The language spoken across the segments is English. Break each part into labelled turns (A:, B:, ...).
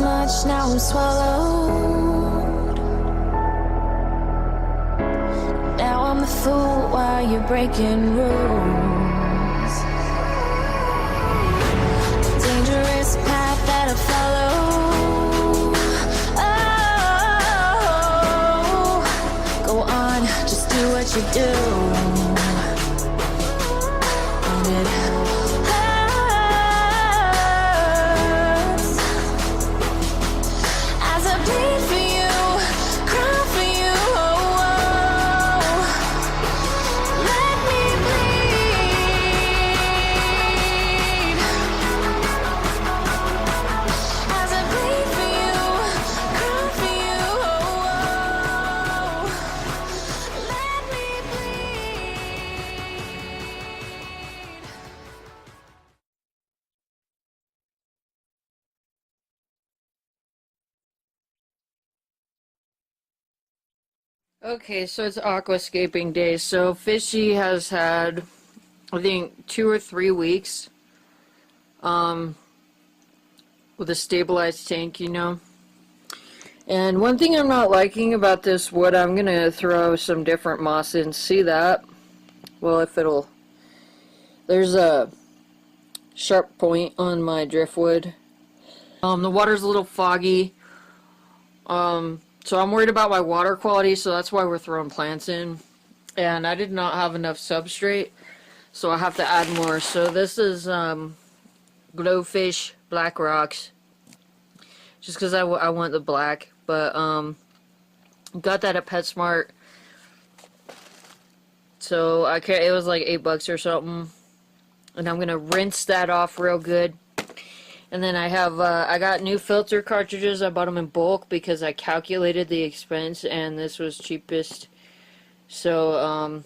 A: much, now I'm swallowed. Now I'm the fool while you're breaking rules. Dangerous path that I follow. Oh, go on, just do what you do. And it hurts as I bleed for you, cry for you. Oh, oh. Let me bleed as I bleed for you, cry for you. Oh, oh. Let me bleed.
B: Okay, so it's aquascaping day. So Fishy has had, I think, 2 or 3 weeks with a stabilized tank, you know. And one thing I'm not liking about this wood, I'm going to throw some different moss in. See that? Well, if it'll... There's a sharp point on my driftwood. The water's a little foggy. So I'm worried about my water quality, so that's why we're throwing plants in. And I did not have enough substrate, so I have to add more. So this is glowfish black rocks, just because I want the black. But got that at PetSmart. So it was like $8 or something. And I'm gonna rinse that off real good. And then I have, I got new filter cartridges. I bought them in bulk because I calculated the expense and this was cheapest. So,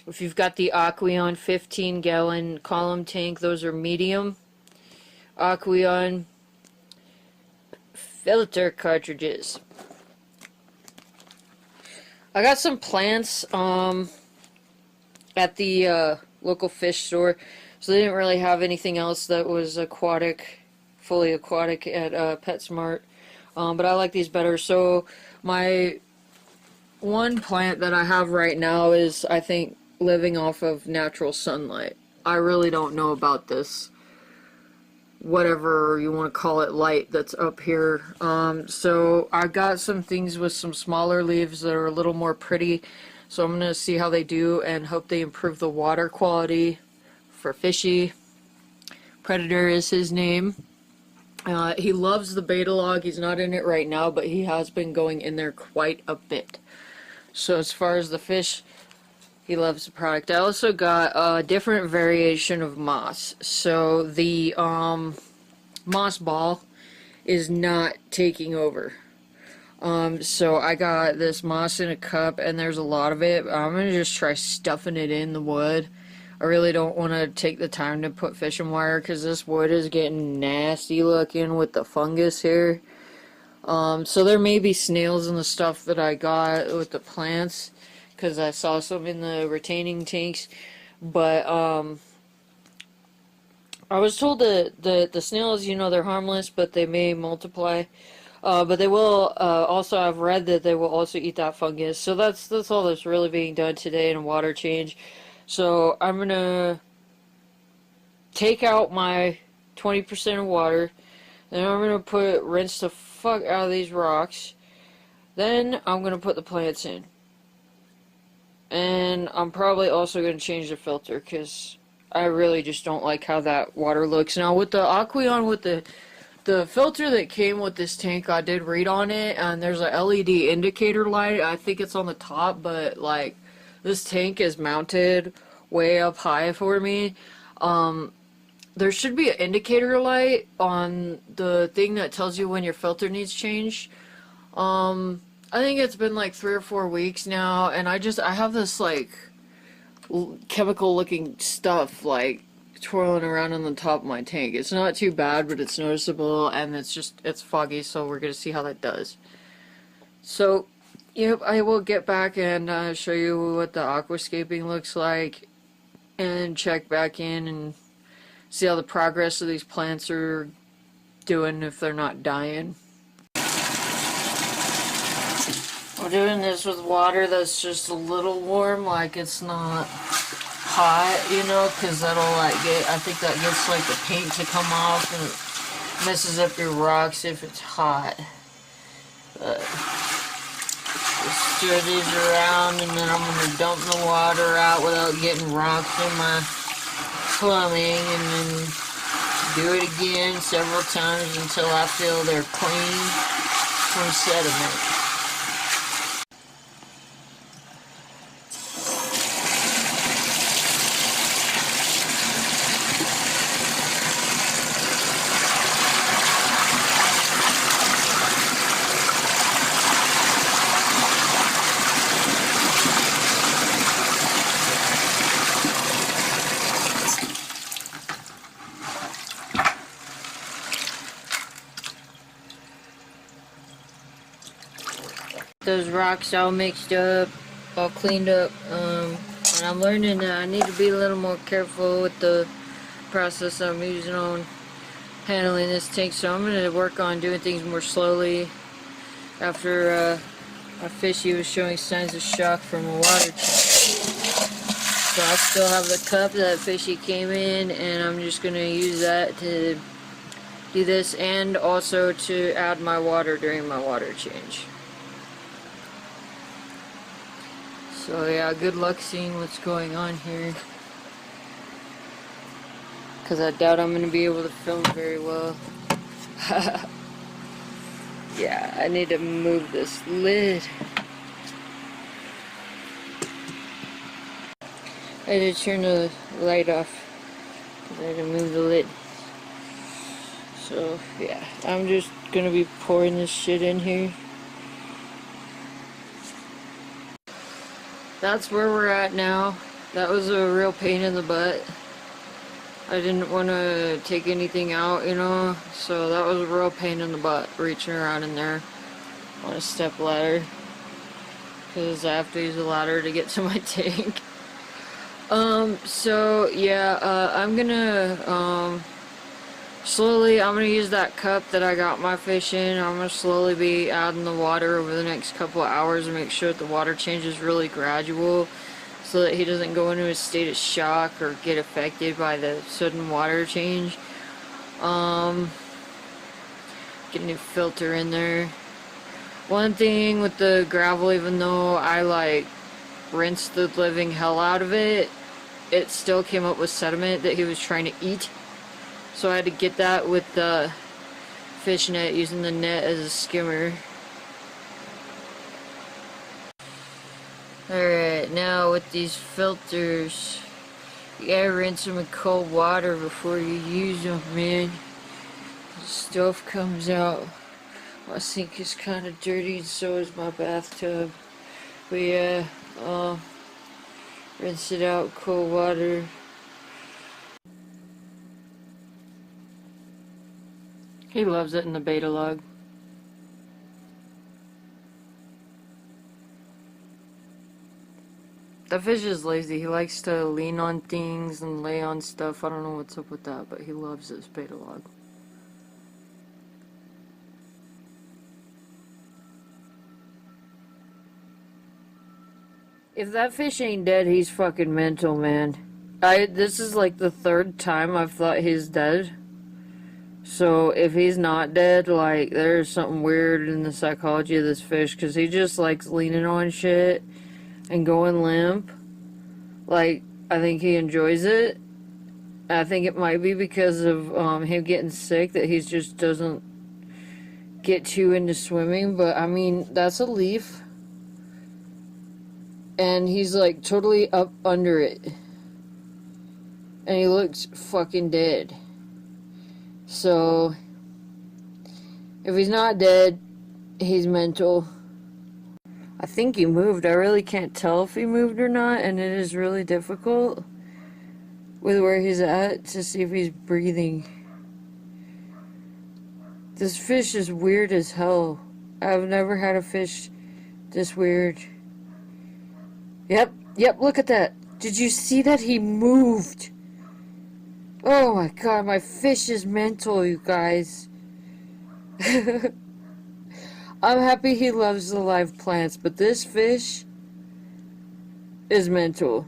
B: if you've got the Aqueon 15-gallon column tank, those are medium Aqueon filter cartridges. I got some plants, at the, local fish store. So they didn't really have anything else that was aquatic. Fully aquatic at PetSmart, but I like these better. So my one plant that I have right now is, I think, living off of natural sunlight. I really don't know about this, whatever you want to call it, light that's up here. So I got some things with some smaller leaves that are a little more pretty. So I'm gonna see how they do and hope they improve the water quality for Fishy. Predator is his name. He loves the beta log. He's not in it right now, but he has been going in there quite a bit. So as far as the fish, he loves the product. I also got a different variation of moss. So the moss ball is not taking over. So I got this moss in a cup, and there's a lot of it. I'm going to just try stuffing it in the wood. I really don't want to take the time to put fishing wire because this wood is getting nasty looking with the fungus here. So there may be snails in the stuff that I got with the plants because I saw some in the retaining tanks. But I was told that the snails, you know, they're harmless, but they may multiply. But they will also, I've read that they will also eat that fungus. So that's all that's really being done today in a water change. So I'm going to take out my 20% of water. Then I'm going to rinse the fuck out of these rocks. Then I'm going to put the plants in. And I'm probably also going to change the filter because I really just don't like how that water looks. Now with the Aqueon, with the filter that came with this tank, I did read on it, and there's a LED indicator light. I think it's on the top, but like, this tank is mounted way up high for me. There should be an indicator light on the thing that tells you when your filter needs changed. I think it's been like 3 or 4 weeks now, and I have this like chemical looking stuff like twirling around on the top of my tank. It's not too bad, but it's noticeable, and it's foggy, so we're gonna see how that does. So yep, I will get back and show you what the aquascaping looks like and check back in and see how the progress of these plants are doing if they're not dying. I'm doing this with water that's just a little warm, like it's not hot, you know, because that'll like I think that gets like the paint to come off and it messes up your rocks if it's hot. But just stir these around and then I'm going to dump the water out without getting rocks in my plumbing, and then do it again several times until I feel they're clean from sediment. Those rocks all mixed up, all cleaned up, and I'm learning that I need to be a little more careful with the process I'm using on handling this tank, so I'm going to work on doing things more slowly. After my fishy was showing signs of shock from a water tank. So I still have the cup that fishy came in, and I'm just going to use that to do this, and also to add my water during my water change. So yeah, good luck seeing what's going on here, because I doubt I'm going to be able to film very well. Yeah, I need to move this lid. I had to turn the light off because I had to move the lid. So yeah, I'm just going to be pouring this shit in here. That's where we're at now. That was a real pain in the butt. I didn't want to take anything out, you know, so that was a real pain in the butt, reaching around in there on a step ladder, because I have to use a ladder to get to my tank. So yeah, I'm gonna slowly, I'm gonna use that cup that I got my fish in. I'm gonna slowly be adding the water over the next couple of hours and make sure that the water change is really gradual, so that he doesn't go into a state of shock or get affected by the sudden water change. Get a new filter in there. One thing with the gravel, even though I like rinsed the living hell out of it, it still came up with sediment that he was trying to eat. So I had to get that with the fish net, using the net as a skimmer. Alright, now with these filters, you gotta rinse them in cold water before you use them, man. The stuff comes out. My sink is kind of dirty, and so is my bathtub. But yeah, rinse it out in cold water. He loves it in the beta log. That fish is lazy. He likes to lean on things and lay on stuff. I don't know what's up with that, but he loves this beta log. If that fish ain't dead, he's fucking mental, man. This is like the third time I've thought he's dead. So if he's not dead, like, there's something weird in the psychology of this fish, because he just likes leaning on shit and going limp. Like, I think he enjoys it. I think it might be because of him getting sick that he just doesn't get too into swimming. But I mean, that's a leaf, and he's like totally up under it, and he looks fucking dead. So if he's not dead, he's mental. I think he moved. I really can't tell if he moved or not, and it is really difficult with where he's at to see if he's breathing. This fish is weird as hell. I've never had a fish this weird. Yep, look at that. Did you see that? He moved. Oh my god, my fish is mental, you guys. I'm happy he loves the live plants, but this fish is mental.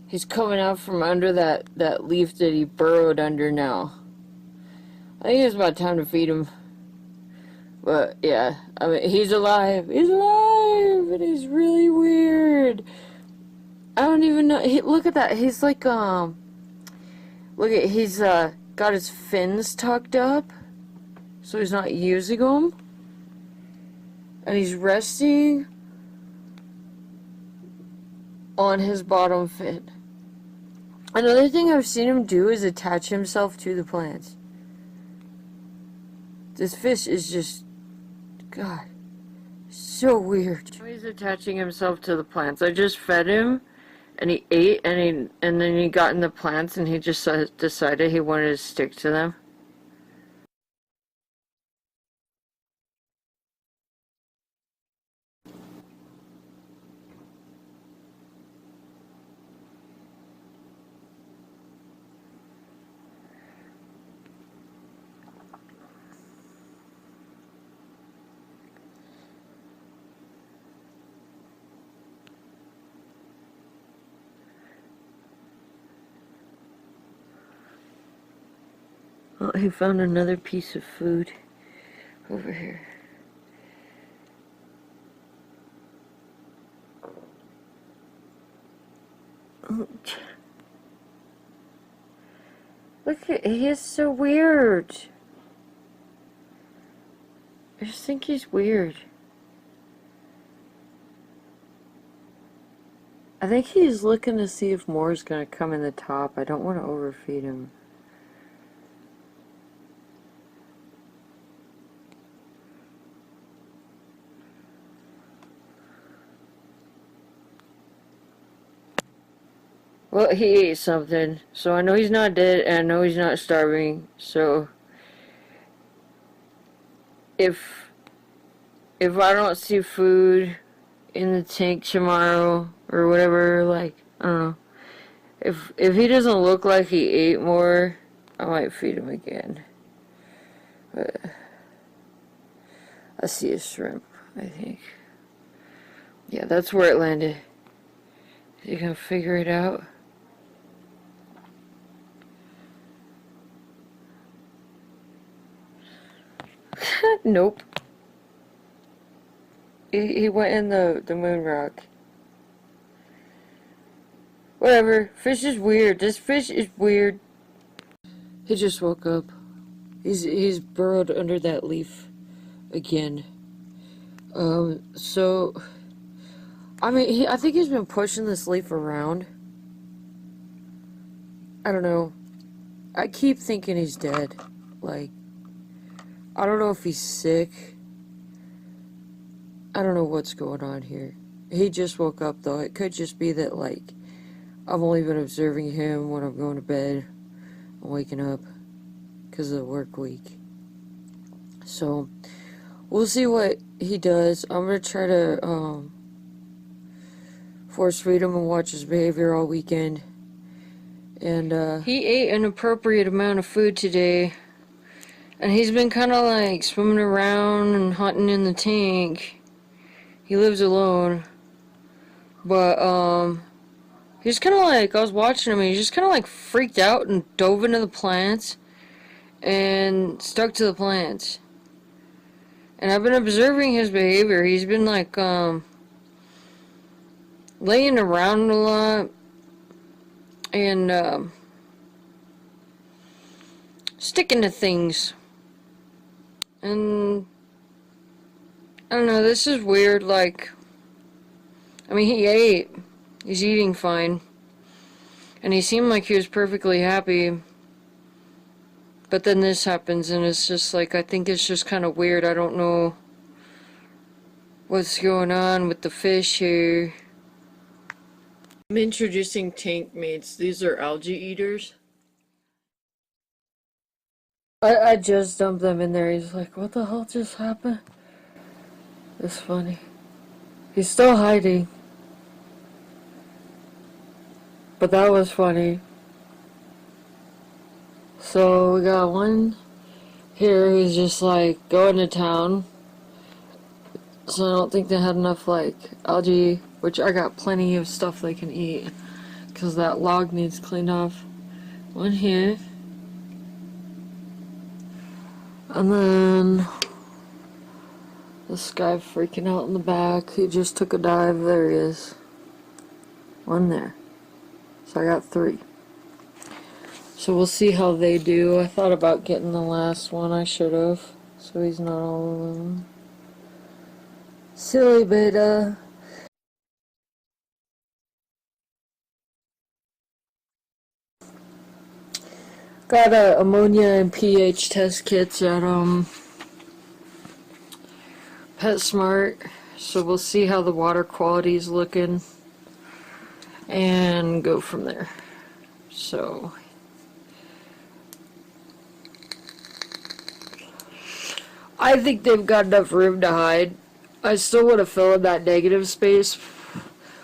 B: He's coming out from under that leaf that he burrowed under now. I think it's about time to feed him. But yeah, I mean, he's alive. He's alive, and he's really weird. I don't even know. Look at that. He's like look at he's got his fins tucked up, so he's not using them, and he's resting on his bottom fin. Another thing I've seen him do is attach himself to the plants. This fish is just, God, so weird. He's attaching himself to the plants. I just fed him, and he ate, and then he got in the plants, and he just decided he wanted to stick to them. Oh, he found another piece of food over here. Look at, he is so weird. I just think he's weird. I think he's looking to see if more is going to come in the top. I don't want to overfeed him. Well, he ate something, so I know he's not dead, and I know he's not starving, so if I don't see food in the tank tomorrow, or whatever, like, I don't know, if he doesn't look like he ate more, I might feed him again. But I see a shrimp, I think. Yeah, that's where it landed. Is he gonna figure it out? Nope. He went in the moon rock. Whatever. Fish is weird. This fish is weird. He just woke up. He's burrowed under that leaf again. So I mean, I think he's been pushing this leaf around. I don't know. I keep thinking he's dead. Like, I don't know if he's sick. I don't know what's going on here. He just woke up, though. It could just be that, like, I've only been observing him when I'm going to bed and waking up because of the work week. So, we'll see what he does. I'm going to try to force feed him and watch his behavior all weekend. And he ate an appropriate amount of food today. And he's been kind of like swimming around and hunting in the tank. He lives alone. But, he's kind of like, I was watching him and he's just kind of like freaked out and dove into the plants and stuck to the plants. And I've been observing his behavior. He's been like, laying around a lot and, sticking to things. And I don't know, this is weird. Like, I mean, he ate. He's eating fine. And he seemed like he was perfectly happy. But then this happens, and it's just like, I think it's just kind of weird. I don't know what's going on with the fish here. I'm introducing Tankmates. These are algae eaters. I just dumped them in there. He's like, what the hell just happened? It's funny. He's still hiding. But that was funny. So we got one here who's just like going to town. So I don't think they had enough like algae, which I got plenty of stuff they can eat because that log needs cleaned off. One here. And then this guy freaking out in the back. He just took a dive. There he is. One there. So I got 3. So we'll see how they do. I thought about getting the last one. I should have. So he's not all alone. Silly Betta. Got ammonia and pH test kits at PetSmart. So we'll see how the water quality is looking and go from there. So I think they've got enough room to hide. I still want to fill in that negative space.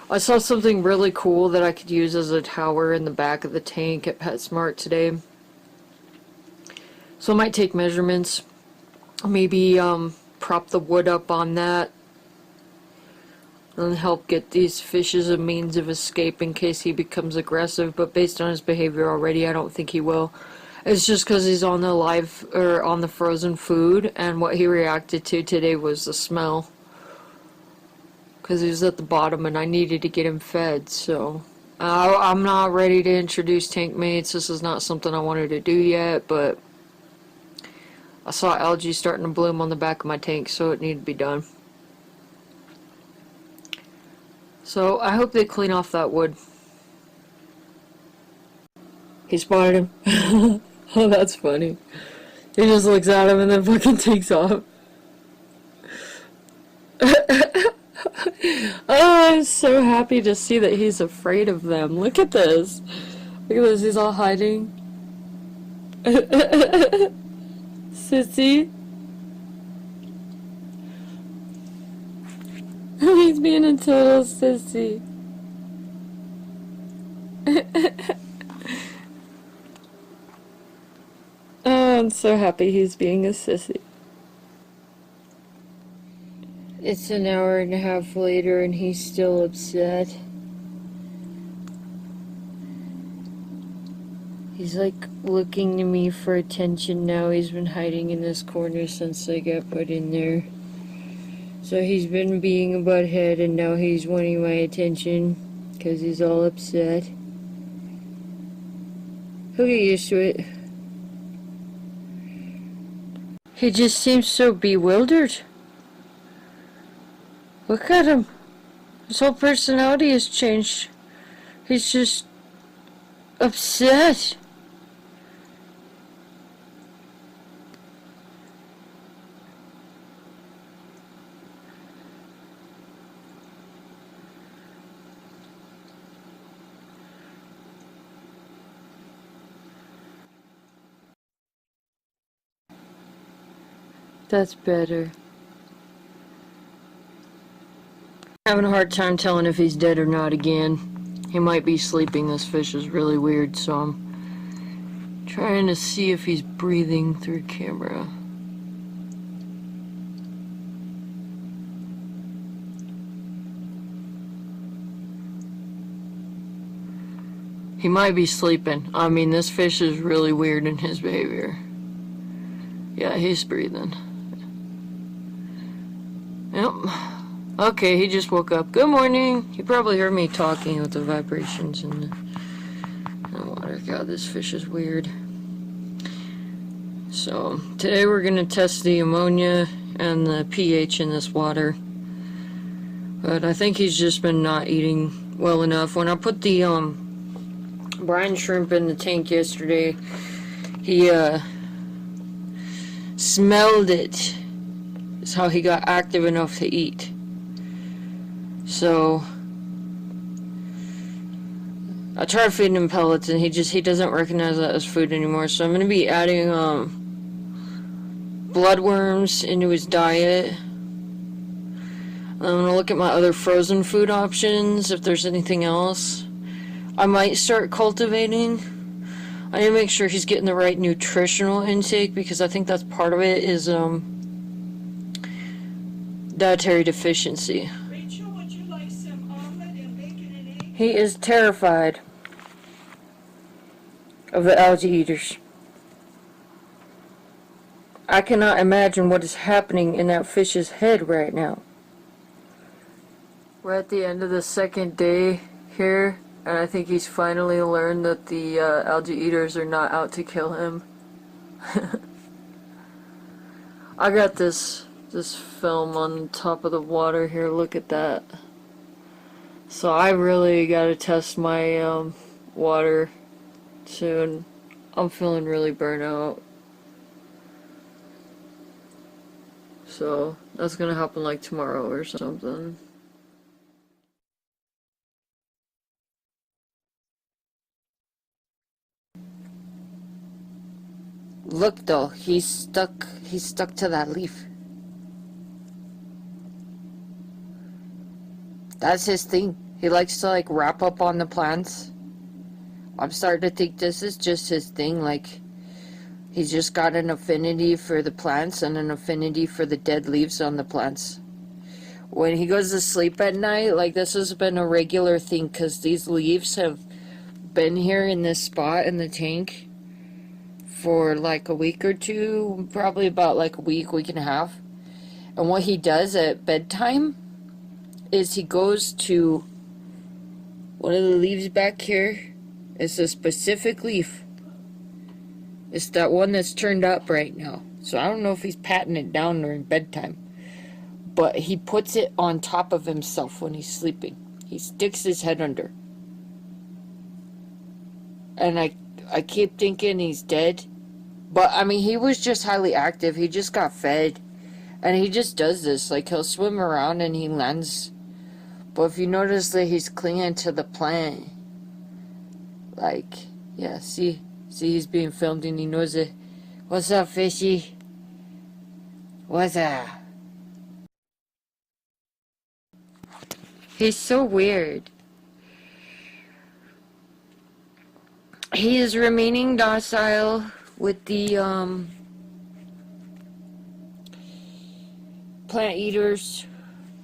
B: I saw something really cool that I could use as a tower in the back of the tank at PetSmart today. So I might take measurements, maybe prop the wood up on that, and help get these fishes a means of escape in case he becomes aggressive. But based on his behavior already, I don't think he will. It's just because he's on the on the frozen food, and what he reacted to today was the smell. Because he was at the bottom, and I needed to get him fed. So I'm not ready to introduce Tankmates. This is not something I wanted to do yet, but I saw algae starting to bloom on the back of my tank, so it needed to be done. So I hope they clean off that wood. He spotted him. Oh, that's funny. He just looks at him and then fucking takes off. Oh, I'm so happy to see that he's afraid of them. Look at this. Look at this, he's all hiding. Sissy. He's being a total sissy. Oh, I'm so happy he's being a sissy. It's an hour and a half later and he's still upset. He's like looking to me for attention now. He's been hiding in this corner since I got put in there. So he's been being a butthead and now he's wanting my attention because he's all upset. He'll get used to it. He just seems so bewildered. Look at him. His whole personality has changed. He's just upset. That's better. Having a hard time telling if he's dead or not again. He might be sleeping. This fish is really weird, so I'm trying to see if he's breathing through camera. He might be sleeping. I mean, this fish is really weird in his behavior. Yeah, he's breathing. Yep. Okay, he just woke up. Good morning. You probably heard me talking with the vibrations in the water. God, this fish is weird. So, today we're going to test the ammonia and the pH in this water. But I think he's just been not eating well enough. When I put the brine shrimp in the tank yesterday, he smelled it. Is how he got active enough to eat. So I tried feeding him pellets and he doesn't recognize that as food anymore. So I'm going to be adding bloodworms into his diet. I'm going to look at my other frozen food options if there's anything else. I might start cultivating I need to make sure he's getting the right nutritional intake, because I think that's part of it is dietary deficiency.
C: Rachel, would you like some omelet and bacon and eggs?
B: He is terrified of the algae eaters. I cannot imagine what is happening in that fish's head right now. We're at the end of the second day here, and I think he's finally learned that the algae eaters are not out to kill him. I got this film on top of the water here. Look at that. So I really gotta test my water soon. I'm feeling really burnt out. So that's gonna happen like tomorrow or something. Look though, he's stuck to that leaf. That's his thing. He likes to like wrap up on the plants. I'm starting to think this is just his thing, like he's just got an affinity for the plants and an affinity for the dead leaves on the plants. When he goes to sleep at night, like this has been a regular thing, because these leaves have been here in this spot in the tank for like a week or two, probably about like a week and a half. And what he does at bedtime is he goes to one of the leaves back here. It's a specific leaf. It's that one that's turned up right now. So I don't know if he's patting it down during bedtime, but he puts it on top of himself when he's sleeping. He sticks his head under. And I keep thinking he's dead. But, I mean, he was just highly active. He just got fed. And he just does this. Like, he'll swim around and he lands. But if you notice that he's clinging to the plant. Like, yeah, see, he's being filmed and he knows it. What's up, fishy? What's up? He's so weird. He is remaining docile with the plant eaters,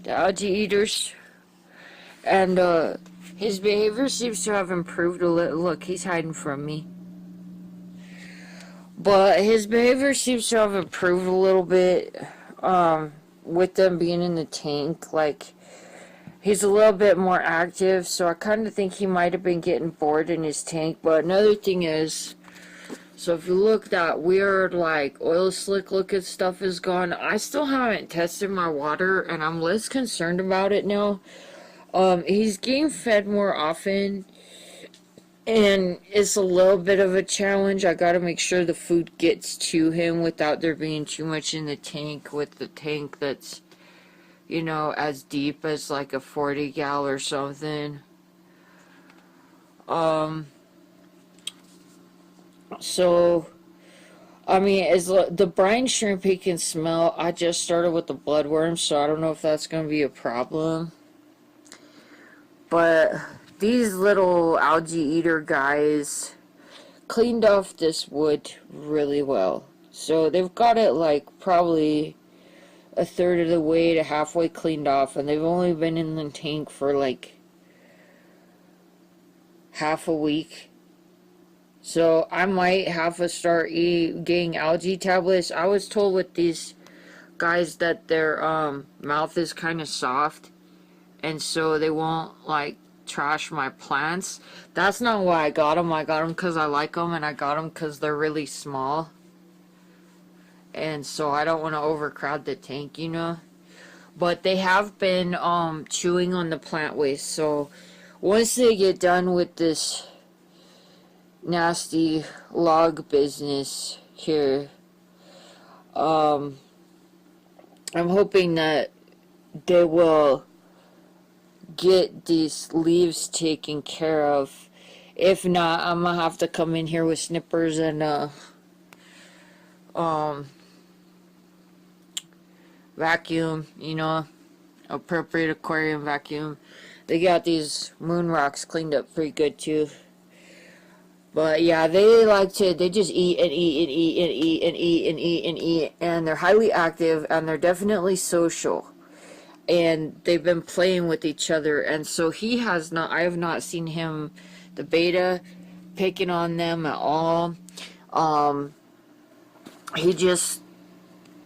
B: the algae eaters, and his behavior seems to have improved a little. Look, he's hiding from me. But his behavior seems to have improved a little bit with them being in the tank. Like, he's a little bit more active, so I kind of think he might have been getting bored in his tank. But another thing is, so if you look, that weird, like, oil slick looking stuff is gone. I still haven't tested my water, and I'm less concerned about it now. He's getting fed more often, and it's a little bit of a challenge. I gotta make sure the food gets to him without there being too much in the tank, with the tank that's, you know, as deep as like a 40 gal or something. So, I mean, as the brine shrimp he can smell. I just started with the bloodworms, so I don't know if that's going to be a problem. But these little algae eater guys cleaned off this wood really well. So they've got it like probably a third of the way to halfway cleaned off, and they've only been in the tank for like half a week. So I might have to start getting algae tablets. I was told with these guys that their mouth is kind of soft, and so they won't like trash my plants. That's not why I got them. I got them because I like them, and I got them because they're really small. And so I don't want to overcrowd the tank, you know. But they have been chewing on the plant waste. So once they get done with this nasty log business here, I'm hoping that they will get these leaves taken care of. If not, I'm gonna have to come in here with snippers and vacuum, you know, appropriate aquarium vacuum. They got these moon rocks cleaned up pretty good too. But yeah, they just eat and eat and eat and eat and eat and eat and eat, and they're highly active, and they're definitely social. And they've been playing with each other, and so I have not seen him, the beta, picking on them at all. He just,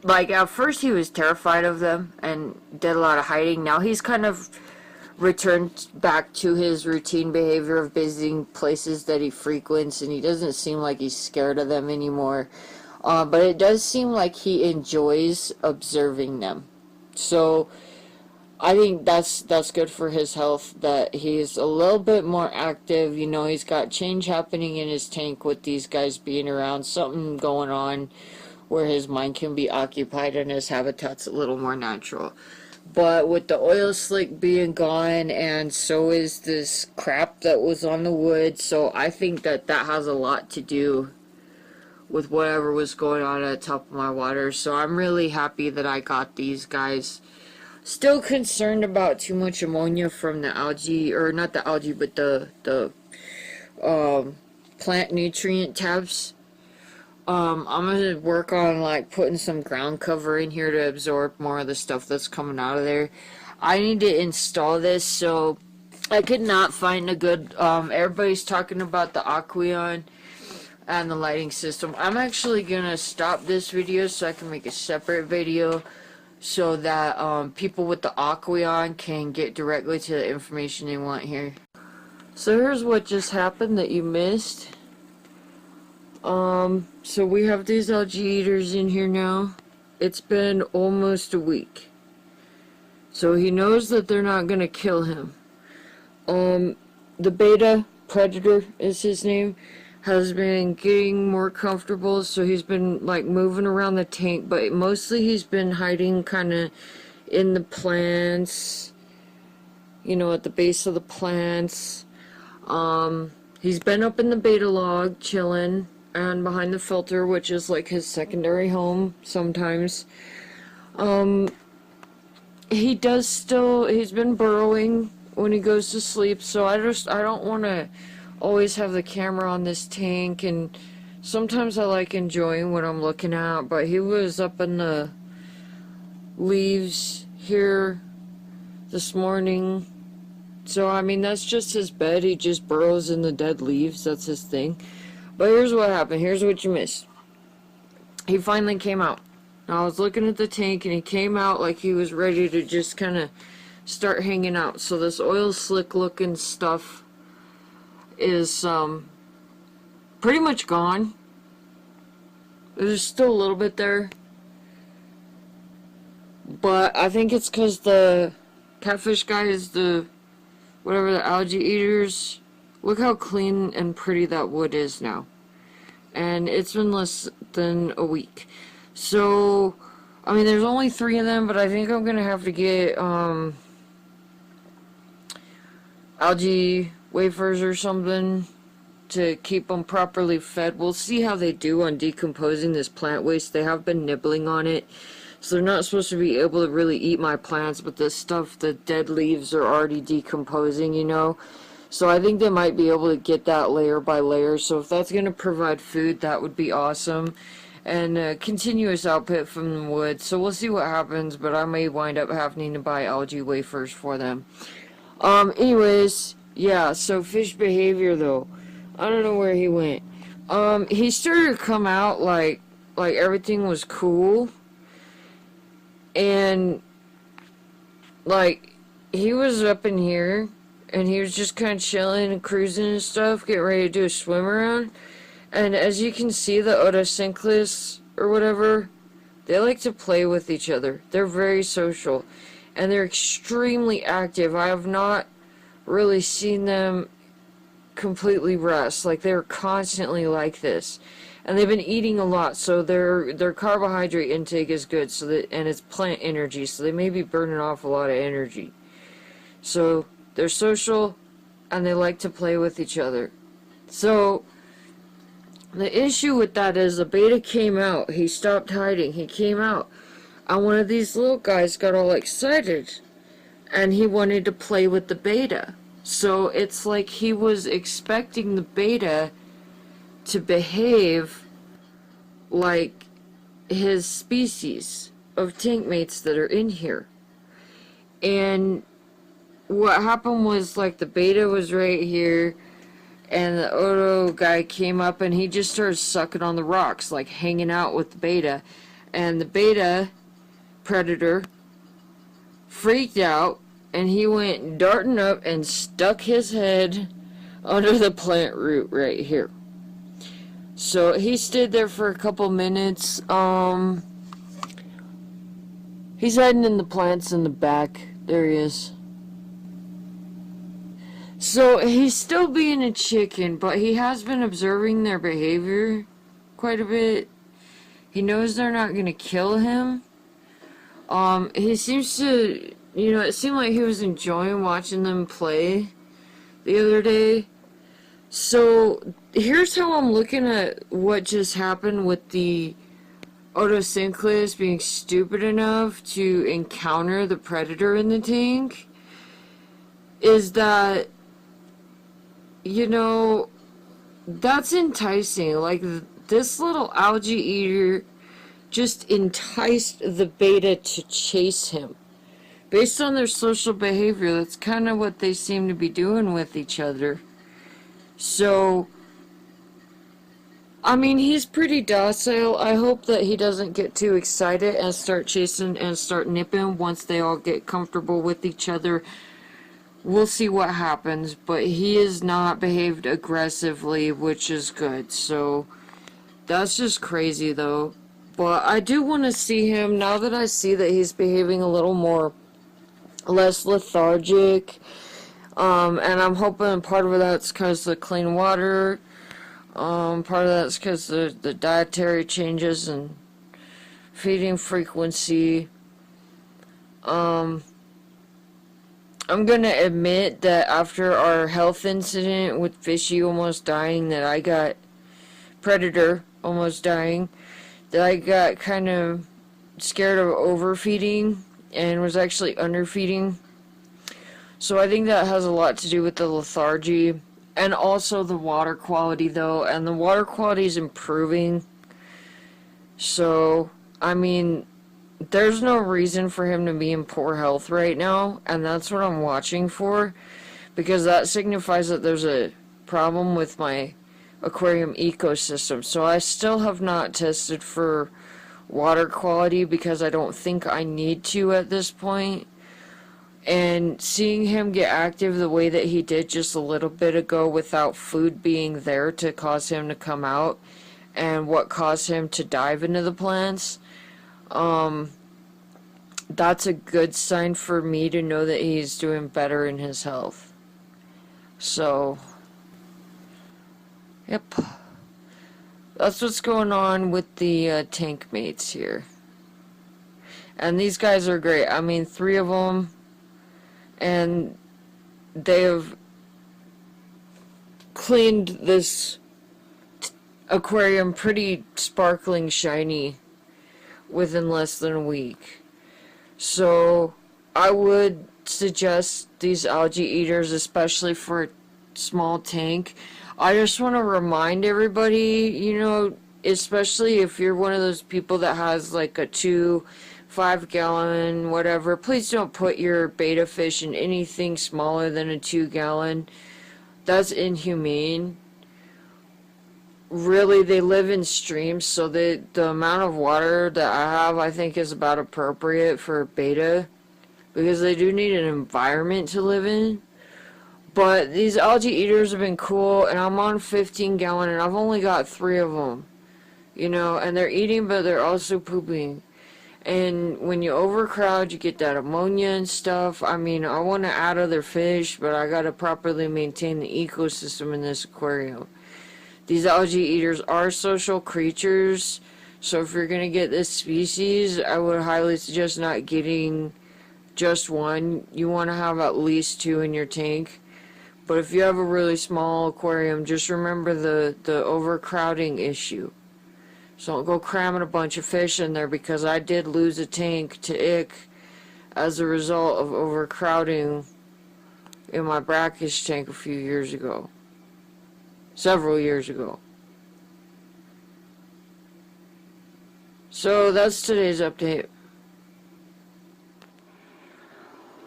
B: like, at first he was terrified of them and did a lot of hiding. Now he's kind of returned back to his routine behavior of visiting places that he frequents, and he doesn't seem like he's scared of them anymore. But it does seem like he enjoys observing them. So I think that's good for his health, that he's a little bit more active. You know, he's got change happening in his tank with these guys being around, something going on where his mind can be occupied and his habitat's a little more natural. But with the oil slick being gone, and so is this crap that was on the wood, so I think that has a lot to do with whatever was going on at the top of my water. So I'm really happy that I got these guys. Still concerned about too much ammonia from the algae, or not the algae, but the plant nutrient tabs. I'm gonna work on like putting some ground cover in here to absorb more of the stuff that's coming out of there. I need to install this, so I could not find a good, everybody's talking about the Aqueon and the lighting system. I'm actually gonna stop this video so I can make a separate video, so that people with the Aqueon can get directly to the information they want here. So here's what just happened that you missed. So we have these algae eaters in here now. It's been almost a week. So he knows that they're not gonna kill him. The beta predator is his name, has been getting more comfortable, so he's been like moving around the tank, but mostly he's been hiding kind of in the plants, you know, at the base of the plants. He's been up in the beta log chilling, and behind the filter, which is like his secondary home sometimes. He's been burrowing when he goes to sleep, so I don't want to always have the camera on this tank, and sometimes I like enjoying what I'm looking at. But he was up in the leaves here this morning, so I mean, that's just his bed. He just burrows in the dead leaves, that's his thing. But here's what happened, here's what you missed. He finally came out. Now I was looking at the tank, and he came out like he was ready to just kind of start hanging out. So this oil slick looking stuff is pretty much gone. There's still a little bit there, but I think it's because the catfish guys, the algae eaters, look how clean and pretty that wood is now, and it's been less than a week. So I mean, there's only 3 of them, but I think I'm gonna have to get algae wafers or something to keep them properly fed. We'll see how they do on decomposing this plant waste. They have been nibbling on it, so they're not supposed to be able to really eat my plants, but this stuff, the dead leaves, are already decomposing, you know. So I think they might be able to get that layer by layer. So if that's going to provide food, that would be awesome. And continuous output from the wood. So we'll see what happens, but I may wind up having to buy algae wafers for them. Anyways, yeah, so fish behavior though. I don't know where he went. He started to come out like everything was cool. And like he was up in here, and he was just kind of chilling and cruising and stuff, getting ready to do a swim around. And as you can see, the otocinclus or whatever, they like to play with each other. They're very social, and they're extremely active. I have not really seen them completely rest. Like, they're constantly like this, and they've been eating a lot, so their carbohydrate intake is good. So that, and it's plant energy, so they may be burning off a lot of energy. So they're social, and they like to play with each other. So the issue with that is the beta came out. He stopped hiding. He came out. And one of these little guys got all excited, and he wanted to play with the beta. So it's like he was expecting the beta to behave like his species of tankmates that are in here. And what happened was, like, the beta was right here, and the Odo guy came up and he just started sucking on the rocks, like hanging out with the beta. And the beta predator freaked out, and he went darting up and stuck his head under the plant root right here. So he stayed there for a couple minutes. He's hiding in the plants in the back. There he is. So he's still being a chicken, but he has been observing their behavior quite a bit. He knows they're not going to kill him. He seems to, it seemed like he was enjoying watching them play the other day. So here's how I'm looking at what just happened with the Otocinclus being stupid enough to encounter the predator in the tank. Is that, that's enticing. Like, this little algae eater just enticed the beta to chase him. Based on their social behavior, that's kind of what they seem to be doing with each other. So, I mean, he's pretty docile. I hope that he doesn't get too excited and start chasing and start nipping once they all get comfortable with each other. We'll see what happens, but he has not behaved aggressively, which is good. So, that's just crazy, though. But I do want to see him, now that I see that he's behaving a little less lethargic. And I'm hoping part of that's because of the clean water. Part of that's because of the dietary changes and feeding frequency. I'm going to admit that after our health incident with Fishy almost dying, that I got Predator almost dying, that I got kind of scared of overfeeding and was actually underfeeding. So I think that has a lot to do with the lethargy and also the water quality, though. And the water quality is improving. So, I mean, there's no reason for him to be in poor health right now. And that's what I'm watching for, because that signifies that there's a problem with my aquarium ecosystem. So I still have not tested for water quality because I don't think I need to at this point. And seeing him get active the way that he did just a little bit ago without food being there to cause him to come out, and what caused him to dive into the plants, that's a good sign for me to know that he's doing better in his health. So, yep. That's what's going on with the Tankmates here. And these guys are great. I mean, 3 of them. And they have cleaned this aquarium pretty sparkling shiny within less than a week. So I would suggest these algae eaters, especially for a small tank. I just want to remind everybody, especially if you're one of those people that has like a 5-gallon, whatever, please don't put your beta fish in anything smaller than a 2-gallon. That's inhumane. Really, they live in streams, so the amount of water that I have, I think, is about appropriate for beta, because they do need an environment to live in. But these algae eaters have been cool, and I'm on 15-gallon, and I've only got 3 of them. And they're eating, but they're also pooping. And when you overcrowd, you get that ammonia and stuff. I mean, I want to add other fish, but I got to properly maintain the ecosystem in this aquarium. These algae eaters are social creatures, so if you're going to get this species, I would highly suggest not getting just one. You want to have at least 2 in your tank. But if you have a really small aquarium, just remember the overcrowding issue. So don't go cramming a bunch of fish in there, because I did lose a tank to ick as a result of overcrowding in my brackish tank a few years ago. Several years ago. So that's today's update.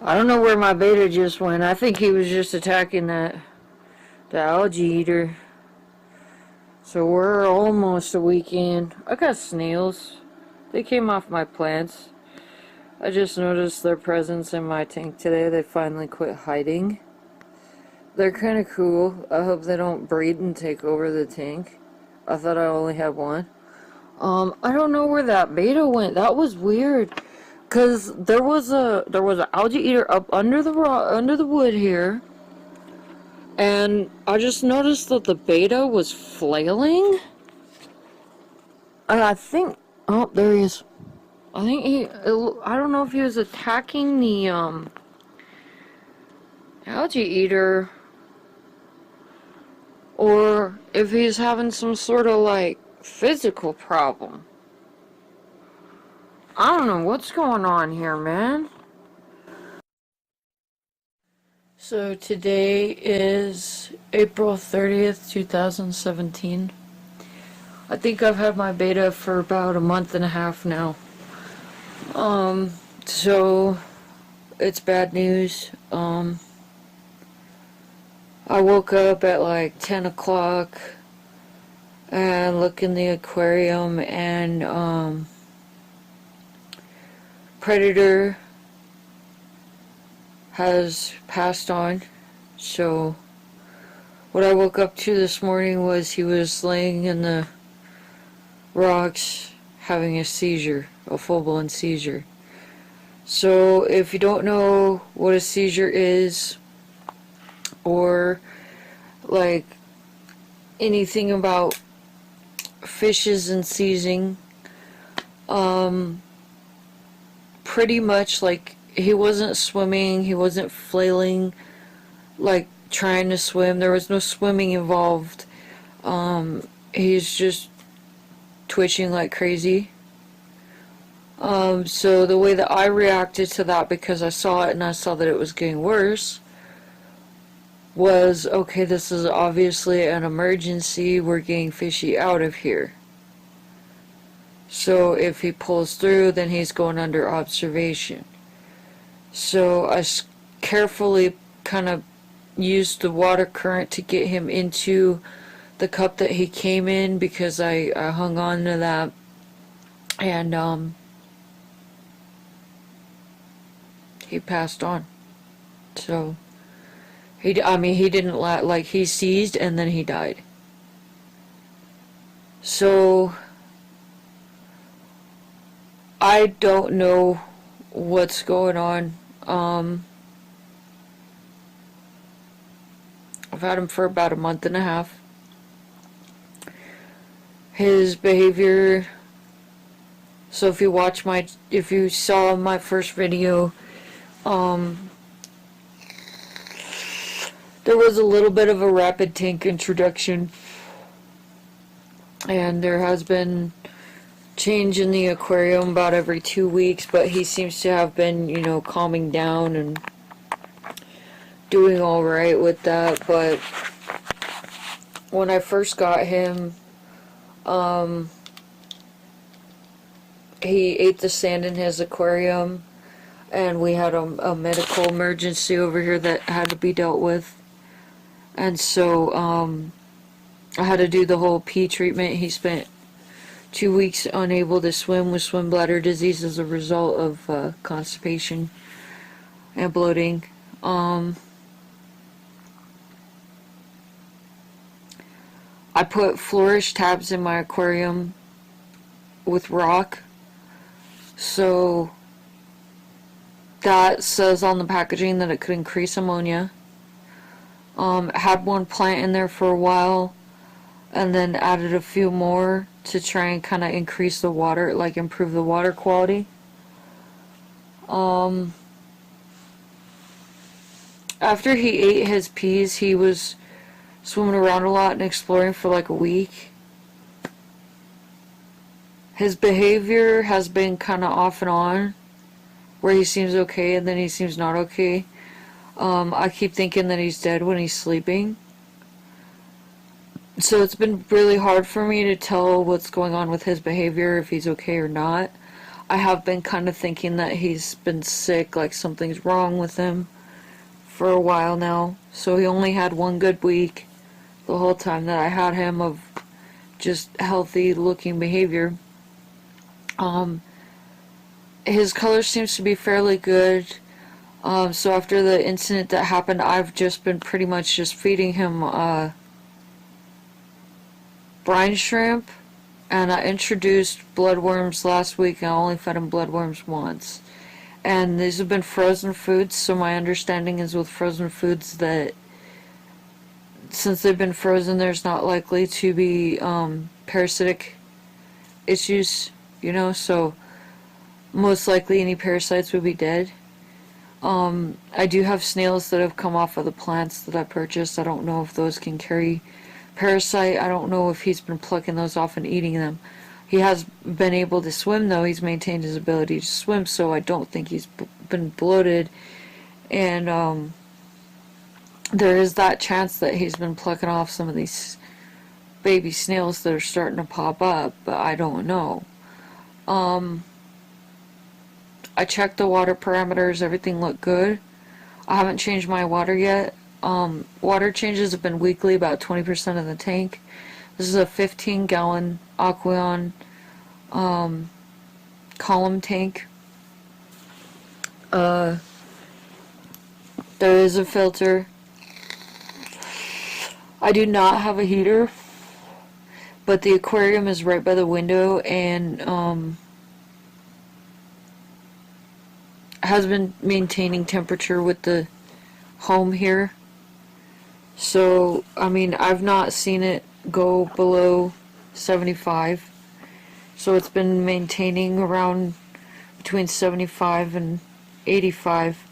B: I don't know where my beta just went. I think he was just attacking the algae eater. So we're almost a week in. I got snails. They came off my plants. I just noticed their presence in my tank today. They finally quit hiding. They're kind of cool. I hope they don't breed and take over the tank. I thought I only had one. I don't know where that beta went. That was weird. Cause there was an algae eater up under the wood here. And I just noticed that the beta was flailing. And I think, oh, there he is. I think I don't know if he was attacking the, algae eater, or if he's having some sort of, like, physical problem. I don't know what's going on here, man. So today is April 30th, 2017. I think I've had my beta for about a month and a half now. So it's bad news. I woke up at like 10 o'clock and look in the aquarium, and Predator has passed on. So what I woke up to this morning was he was laying in the rocks having a seizure, a full-blown seizure. So if you don't know what a seizure is, or like anything about fishes and seizing, pretty much like he wasn't swimming, he wasn't flailing like trying to swim, there was no swimming involved. He's just twitching like crazy. So the way that I reacted to that, because I saw it and I saw that it was getting worse, was, okay, this is obviously an emergency, we're getting fishy out of here. So if he pulls through, then he's going under observation. So I carefully kind of used the water current to get him into the cup that he came in, because I hung on to that, and he passed on. So he didn't like, he seized and then he died. So I don't know what's going on. I've had him for about a month and a half. His behavior, so if you saw my first video, there was a little bit of a rapid tank introduction, and there has been change in the aquarium about every 2 weeks, but he seems to have been, calming down and doing all right with that. But when I first got him, he ate the sand in his aquarium, and we had a medical emergency over here that had to be dealt with. And so I had to do the whole pee treatment. He spent 2 weeks unable to swim with swim bladder disease as a result of constipation and bloating. I put flourish tabs in my aquarium with rock, so that says on the packaging that it could increase ammonia. Had one plant in there for a while, and then added a few more to try and kind of increase the water, like improve the water quality. After he ate his peas, he was swimming around a lot and exploring for like a week. His behavior has been kind of off and on, where he seems okay and then he seems not okay. I keep thinking that he's dead when he's sleeping. So it's been really hard for me to tell what's going on with his behavior, if he's okay or not. I have been kind of thinking that he's been sick, like something's wrong with him for a while now. So he only had one good week the whole time that I had him of just healthy looking behavior. His color seems to be fairly good. So after the incident that happened, I've just been pretty much just feeding him brine shrimp, and I introduced bloodworms last week, and I only fed him bloodworms once. And these have been frozen foods, so my understanding is with frozen foods that since they've been frozen, there's not likely to be parasitic issues, you know, so most likely any parasites would be dead. I do have snails that have come off of the plants that I purchased. I don't know if those can carry parasite. I don't know if he's been plucking those off and eating them. He has been able to swim, though. He's maintained his ability to swim, so I don't think he's been bloated. And there is that chance that he's been plucking off some of these baby snails that are starting to pop up, but I don't know. I checked the water parameters. Everything looked good. I haven't changed my water yet. Water changes have been weekly, about 20% of the tank. This is a 15-gallon Aqueon column tank. There is a filter. I do not have a heater, but the aquarium is right by the window, and has been maintaining temperature with the home here. So, I mean, I've not seen it go below 75. So it's been maintaining around between 75 and 85,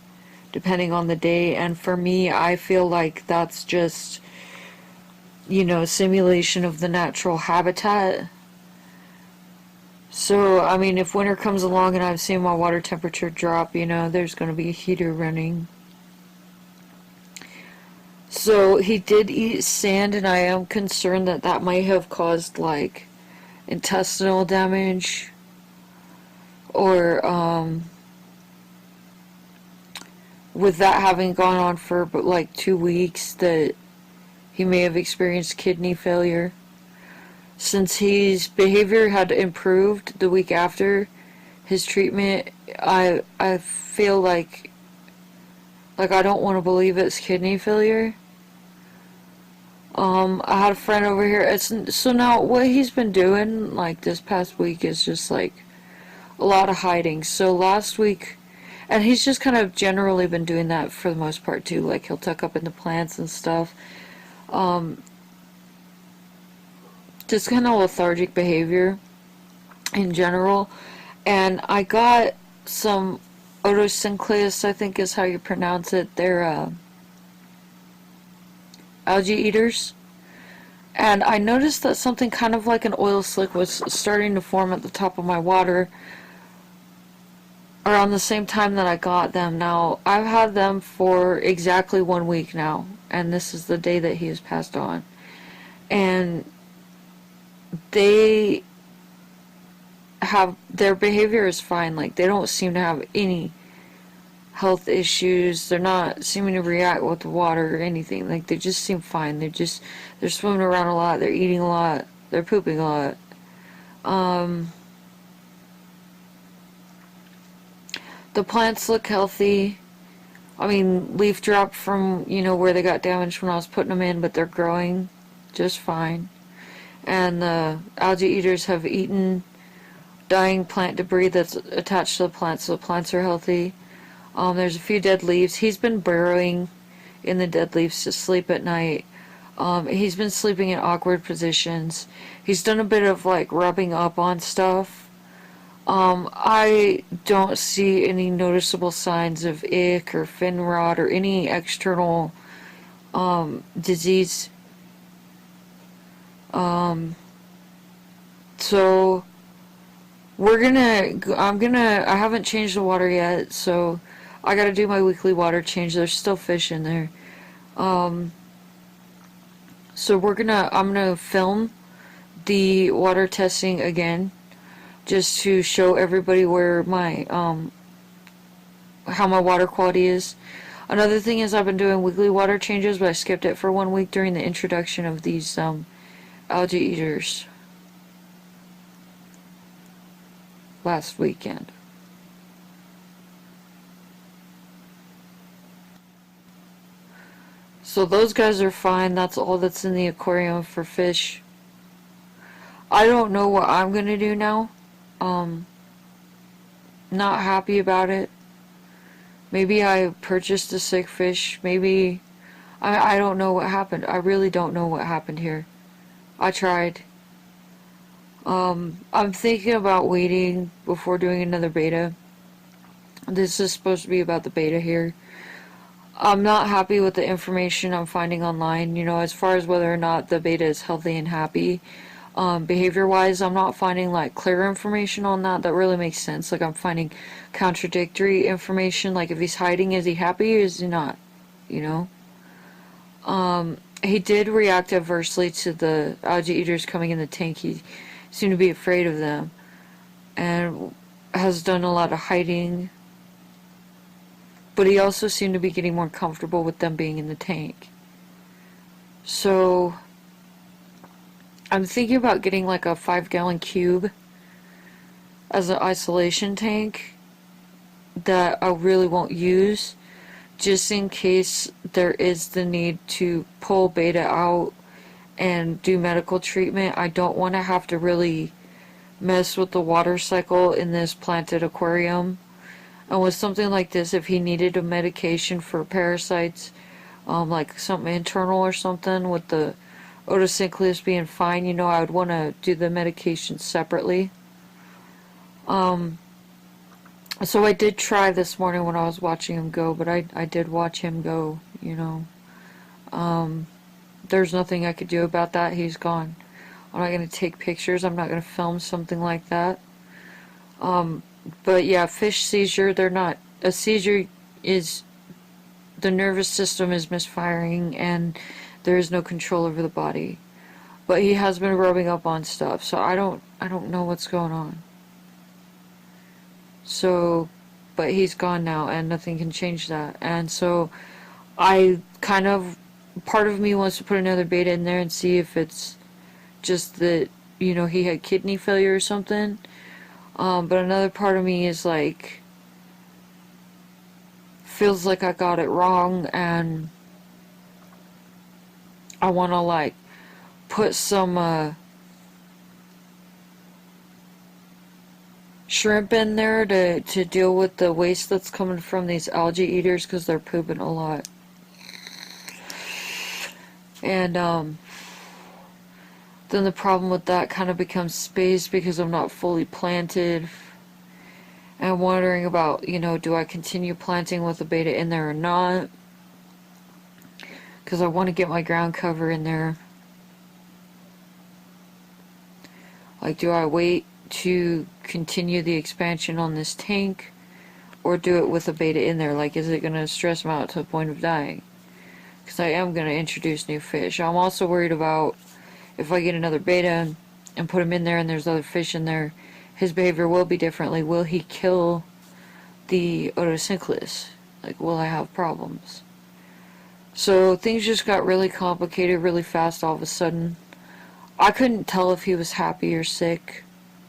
B: depending on the day. And for me, I feel like that's just, you know, simulation of the natural habitat. So, I mean, if winter comes along and I've seen my water temperature drop, you know, there's going to be a heater running. So, he did eat sand, and I am concerned that that might have caused, like, intestinal damage, or, with that having gone on for, like, 2 weeks, that he may have experienced kidney failure. Since his behavior had improved the week after his treatment, I feel like I don't want to believe it's kidney failure. I had a friend over here. So now what he's been doing, like, this past week is just, like, a lot of hiding. So last week, and he's just kind of generally been doing that for the most part too. Like, he'll tuck up into plants and stuff. Just kind of lethargic behavior in general. And I got some Otocincleus, I think is how you pronounce it. They're algae eaters. And I noticed that something kind of like an oil slick was starting to form at the top of my water around the same time that I got them. Now, I've had them for exactly 1 week now, and this is the day that he has passed on. And they have, their behavior is fine. Like, they don't seem to have any health issues. They're not seeming to react with the water or anything. Like, they just seem fine. They're swimming around a lot. They're eating a lot. They're pooping a lot. The plants look healthy. I mean, leaf dropped from, you know, where they got damaged when I was putting them in, but they're growing just fine. And the algae eaters have eaten dying plant debris that's attached to the plants, so the plants are healthy. There's a few dead leaves. He's been burrowing in the dead leaves to sleep at night. He's been sleeping in awkward positions. He's done a bit of, like, rubbing up on stuff. I don't see any noticeable signs of ick or fin rot or any external disease. So I haven't changed the water yet, so I gotta do my weekly water change. There's still fish in there. So I'm gonna film the water testing again, just to show everybody where my how my water quality is. Another thing is I've been doing weekly water changes, but I skipped it for 1 week during the introduction of these algae eaters last weekend. So those guys are fine. That's all that's in the aquarium for fish. I don't know what I'm gonna do now. Not happy about it. Maybe I purchased a sick fish. Maybe I don't know what happened. I really don't know what happened here. I tried. I'm thinking about waiting before doing another beta. This is supposed to be about the beta here. I'm not happy with the information I'm finding online, as far as whether or not the beta is healthy and happy. Behavior-wise, I'm not finding, like, clear information on that really makes sense. Like, I'm finding contradictory information, like, if he's hiding, is he happy or is he not, He did react adversely to the algae eaters coming in the tank. He seemed to be afraid of them, and has done a lot of hiding. But he also seemed to be getting more comfortable with them being in the tank. So I'm thinking about getting like a 5-gallon cube as an isolation tank that I really won't use, just in case there is the need to pull beta out and do medical treatment. I don't want to have to really mess with the water cycle in this planted aquarium. And with something like this, if he needed a medication for parasites, like something internal or something, with the otocinclus being fine, I would want to do the medication separately. So I did try this morning when I was watching him go, but I did watch him go, There's nothing I could do about that. He's gone. I'm not going to take pictures. I'm not going to film something like that. But yeah, fish seizure, a seizure is, the nervous system is misfiring and there is no control over the body. But he has been rubbing up on stuff, so I don't know what's going on. So, but he's gone now and nothing can change that. And so part of me wants to put another beta in there and see if it's just that, he had kidney failure or something. But another part of me is like, feels like I got it wrong, and I want to like put some shrimp in there to deal with the waste that's coming from these algae eaters, because they're pooping a lot. And then the problem with that kind of becomes space, because I'm not fully planted. And I'm wondering about, do I continue planting with the beta in there or not? Because I want to get my ground cover in there. Like, do I wait to continue the expansion on this tank, or do it with the beta in there? Like, is it going to stress him out to the point of dying? Because I am going to introduce new fish. I'm also worried about if I get another beta and put him in there and there's other fish in there, his behavior will be differently. Will he kill the otocinclus? Like, will I have problems? So things just got really complicated really fast all of a sudden. I couldn't tell if he was happy or sick,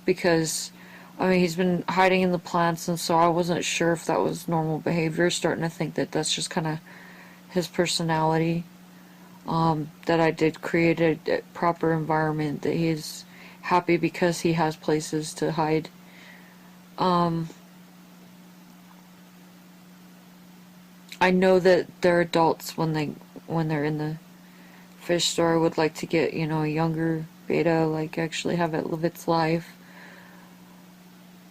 B: because he's been hiding in the plants, and so I wasn't sure if that was normal behavior. Starting to think that that's just kind of his personality. That I did create a proper environment, that he's happy because he has places to hide. I know that they're adults when they're in the fish store. I would like to get, a younger beta, like actually have it live its life.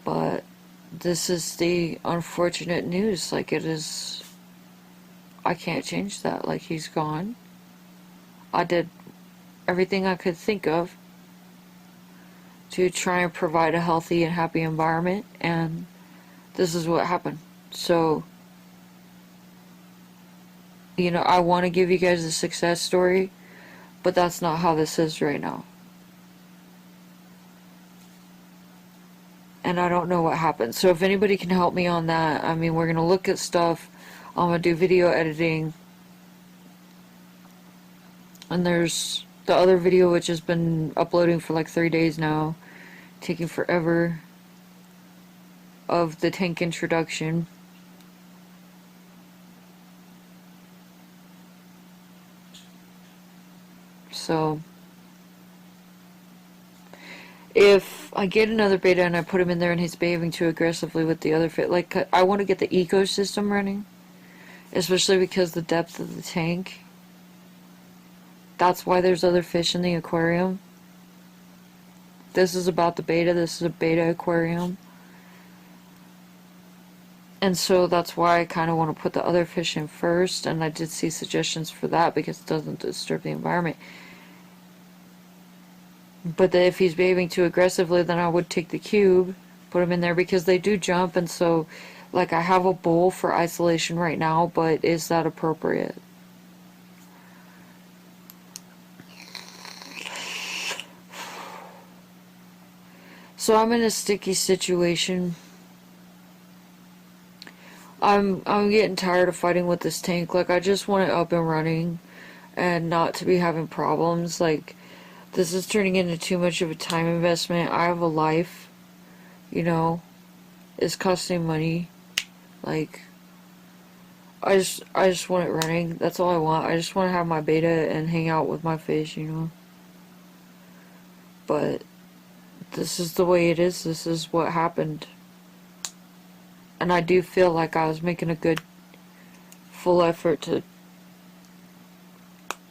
B: But this is the unfortunate news. Like, it is, I can't change that. Like, he's gone. I did everything I could think of to try and provide a healthy and happy environment, and this is what happened. So, I want to give you guys a success story, But that's not how this is right now. And I don't know what happened. So if anybody can help me on that, I mean, we're going to look at stuff. I'm going to do video editing. And there's the other video which has been uploading for like 3 days now. Taking forever. Of the tank introduction. So if I get another beta and I put him in there and he's behaving too aggressively with the other fit, like, I want to get the ecosystem running, especially because the depth of the tank. That's why there's other fish in the aquarium. This is about the beta. This is a beta aquarium. And so that's why I kind of want to put the other fish in first, and I did see suggestions for that because it doesn't disturb the environment. But if he's behaving too aggressively, then I would take the cube, put him in there, because they do jump, and so, like, I have a bowl for isolation right now, but is that appropriate? So I'm in a sticky situation. I'm getting tired of fighting with this tank. Like, I just want it up and running and not to be having problems. Like, this is turning into too much of a time investment. I have a life, you know. It's costing money. Like, I just want it running. That's all I want. I just want to have my beta and hang out with my fish, you know. But this is the way it is. This is what happened. And I do feel like I was making a good full effort to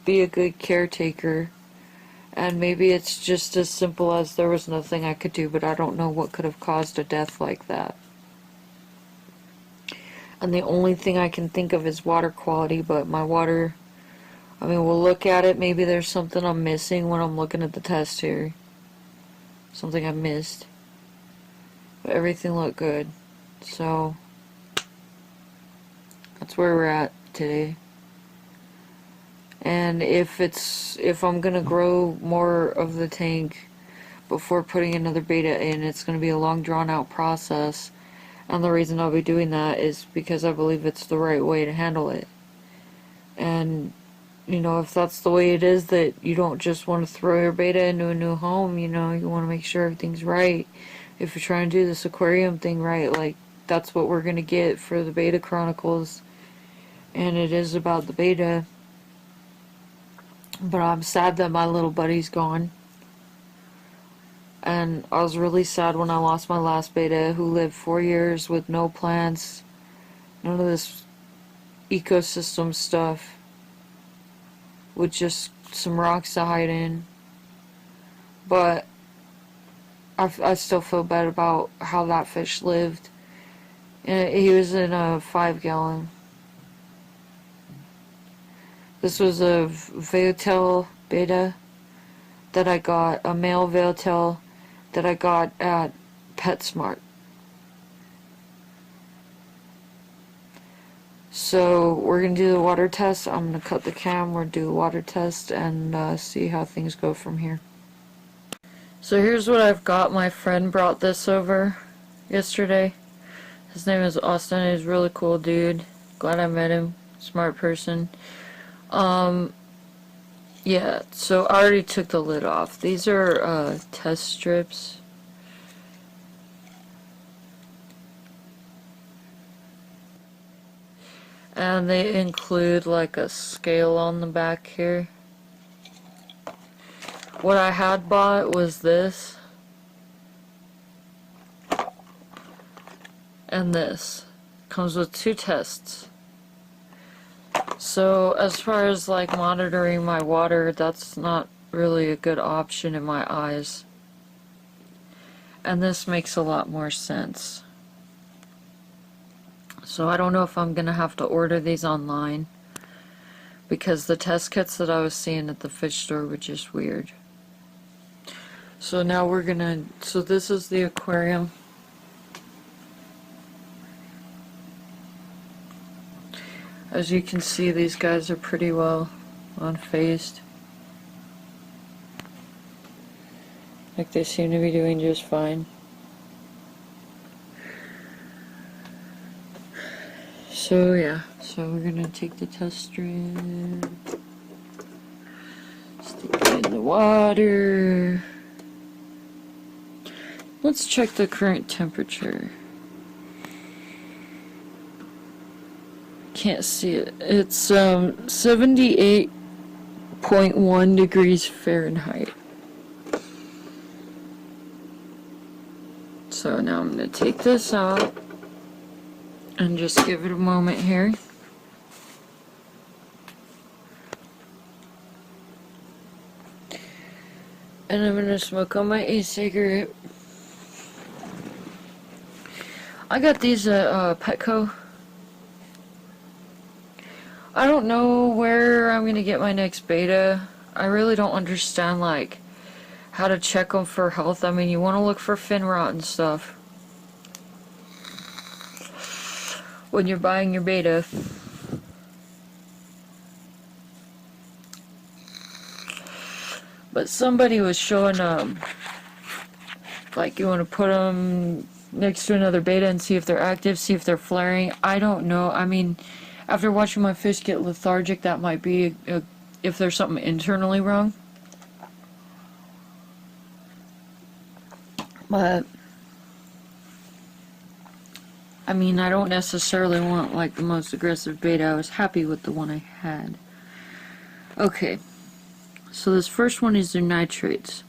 B: be a good caretaker. And maybe it's just as simple as there was nothing I could do, but I don't know what could have caused a death like that. And the only thing I can think of is water quality, but my water, I mean, we'll look at it. Maybe there's something I'm missing when I'm looking at the test here. Something I missed. But everything looked good. So that's where we're at today. And if I'm gonna grow more of the tank before putting another beta in, it's gonna be a long drawn out process. And the reason I'll be doing that is because I believe it's the right way to handle it. And, you know, if that's the way it is, that you don't just want to throw your beta into a new home, you know, you want to make sure everything's right. If you're trying to do this aquarium thing right, like, that's what we're going to get for the Betta Chronicles. And it is about the beta. But I'm sad that my little buddy's gone. And I was really sad when I lost my last beta, who lived 4 years with no plants, none of this ecosystem stuff, with just some rocks to hide in. But I still feel bad about how that fish lived. And he was in a 5-gallon. This was a veiltail beta that I got, a male veiltail that I got at PetSmart. So we're going to do the water test. I'm going to cut the camera, do the water test, and see how things go from here. So here's what I've got. My friend brought this over yesterday. His name is Austin. He's a really cool dude. Glad I met him. Smart person. Yeah, so I already took the lid off. These are test strips. And they include like a scale on the back here. What I had bought was this. And this. Comes with 2 tests. So as far as like monitoring my water, that's not really a good option in my eyes. And this makes a lot more sense. So I don't know if I'm gonna have to order these online, because the test kits that I was seeing at the fish store were just weird. So now we're gonna, so this is the aquarium. As you can see, these guys are pretty well unfazed. Like they seem to be doing just fine. So yeah, so we're gonna take the test strip, stick it in the water. Let's check the current temperature. Can't see it. It's 78.1 degrees Fahrenheit. So now I'm going to take this out and just give it a moment here. And I'm going to smoke on my e-cigarette. I got these at Petco. I don't know where I'm going to get my next beta. I really don't understand, like, how to check them for health. I mean, you want to look for fin rot and stuff when you're buying your beta. But somebody was showing, like, you want to put them next to another beta and see if they're active, see if they're flaring. I don't know. I mean, after watching my fish get lethargic, that might be if there's something internally wrong. But I mean, I don't necessarily want like the most aggressive beta. I was happy with the one I had. Okay, so this first one is their nitrates.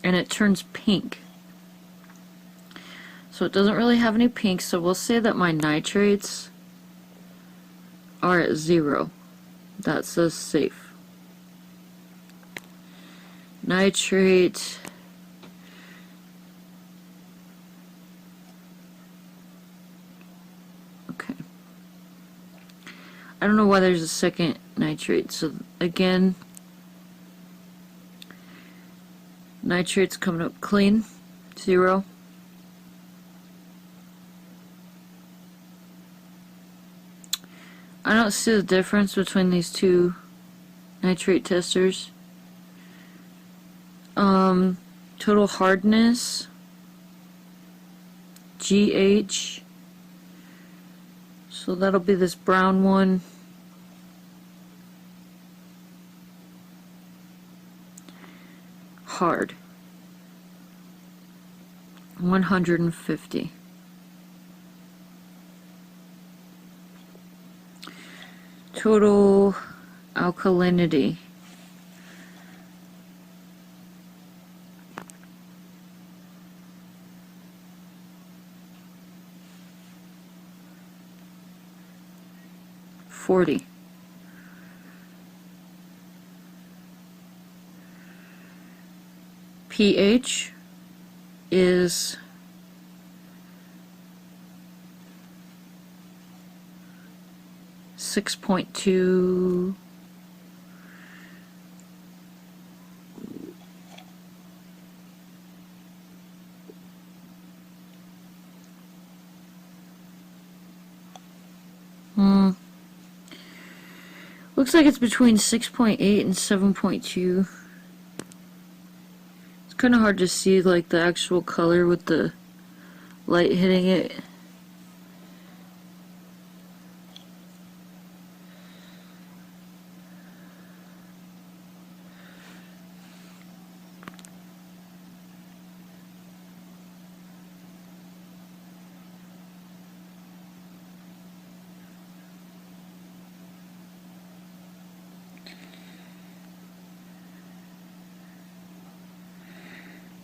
B: And it turns pink. So it doesn't really have any pink, so we'll say that my nitrates are at 0. That says safe. Nitrate okay. I don't know why there's a second nitrate. So again, nitrate's coming up clean, 0. I don't see the difference between these two nitrate testers. Total hardness, GH, so that'll be this brown one. Hard, 150. Total alkalinity, .40. pH is 6.2. Looks like it's between 6.8 and 7.2. It's kind of hard to see like the actual color with the light hitting it.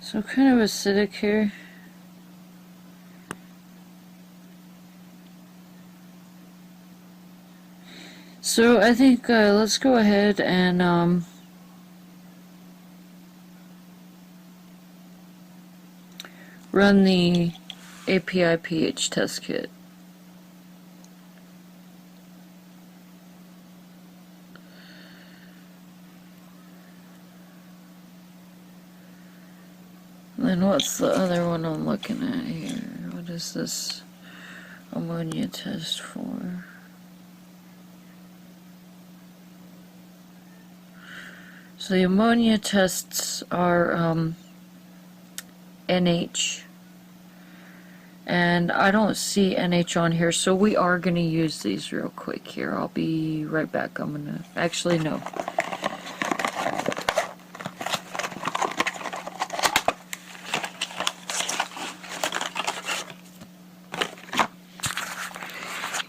B: So kind of acidic here. So I think let's go ahead and run the API pH test kit. Then what's the other one I'm looking at here? What is this ammonia test for? So the ammonia tests are NH. And I don't see NH on here, so we are going to use these real quick here. I'll be right back. I'm going to... Actually, no.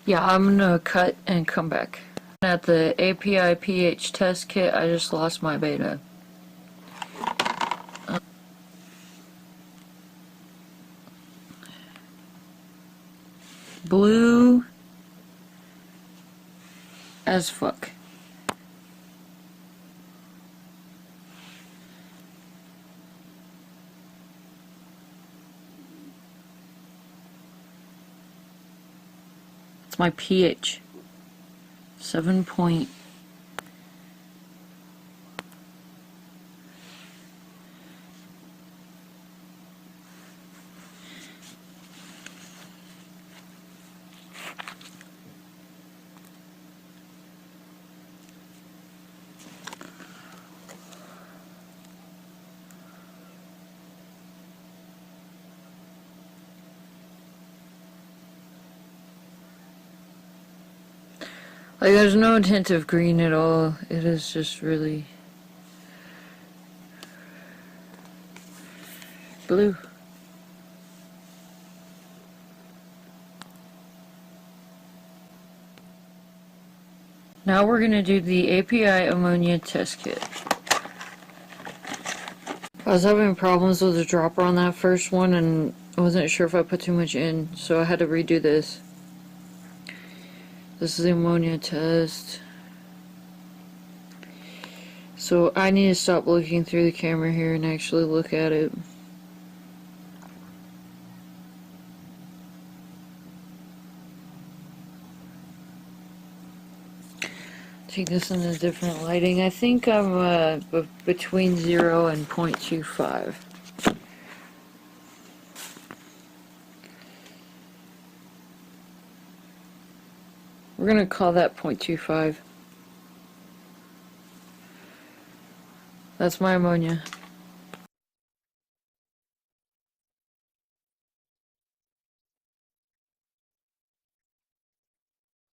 B: Yeah, I'm going to cut and come back. At the API pH test kit, I just lost my beta. Blue as fuck. It's my pH. 7 point. Like, there's no hint of green at all. It is just really blue. Now we're going to do the API ammonia test kit. I was having problems with the dropper on that first one, and I wasn't sure if I put too much in, so I had to redo this. This is the ammonia test. So I need to stop looking through the camera here and actually look at it. Take this in a different lighting. I think I'm between 0 and 0.25. We're going to call that 0.25. That's my ammonia.